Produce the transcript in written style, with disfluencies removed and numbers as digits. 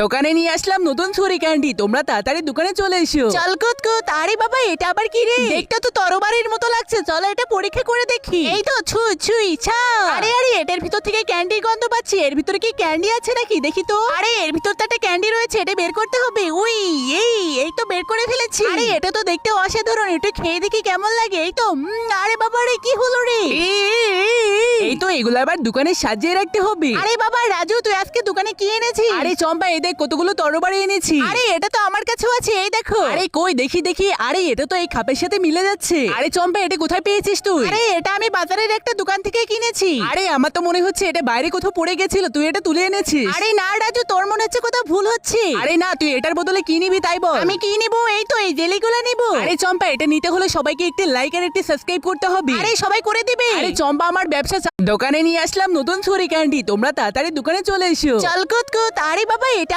দোকানে নিয়ে আসলাম নতুন ছুরি ক্যান্ডি, তোমরা তাড়াতাড়ি দোকানে চলে এসো। চল কুতকুত। আরে বাবা, এটা আবার কি রে? দেখতে তো তরবারির মতো লাগছে, চলো এটা পরীক্ষা করে দেখি। এই তো ছুঁই ছুঁই ছা। আরে আরে, এটার ভিতর থেকে ক্যান্ডির গন্ধ পাচ্ছি। এর ভিতরে কি ক্যান্ডি আছে নাকি দেখি তো। আরে এর ভিতর তো একটা ক্যান্ডি রয়েছে, এটা বের করতে হবে। উই, এই তো বের করে ফেলেছি। আরে এটা তো দেখতে অসাধারণ, একটু খেয়ে দেখি কেমন লাগে। এই তো আরে বাবা রে, কি হলো রে? এই তো এগুলো আবার দোকানে সাজিয়ে রাখতে হবে। আরে বাবা রাজু, তুই আজকে দোকানে কি এনেছিস? আরে চম্পা, এই দেখ কতগুলো তরবারি এনেছি। আরে এটা তো আমার কাছেও আছে, এই দেখো। আরে কই দেখি দেখি। আরে এটা তো এই খাপের সাথে মিলে যাচ্ছে। আরে চম্পা, এটা কোথায় পেয়েছিস তুই? আরে এটা আমি বাজারের একটা দোকান থেকে কিনেছি। আরে আমার তো মনে হচ্ছে এটা বাইরে কোথাও পড়ে গেছিল, তুই এটা তুলে এনেছিস। আরে না রাজু, তোর মনে হচ্ছে কোথাও ভুল হচ্ছে। আরে না, তুই এটার বদলে কি নিবি তাই বল। আমি কি নিব? এই তো এই জেলিগুলো নিব। আরে চম্পা, এটা নিতে হলে সবাইকে একটি লাইক আর একটি সাবস্ক্রাইব করতে হবে। আরে সবাই করে দিবে। আরে চম্পা, আমার ব্যবসা দোকানে নিয়ে আসলাম নতুন ছুরি ক্যান্ডি, তোমরা তাড়াতাড়ি দোকানে চলে এসো। চল কুতকুত। আরে বাবা, এটা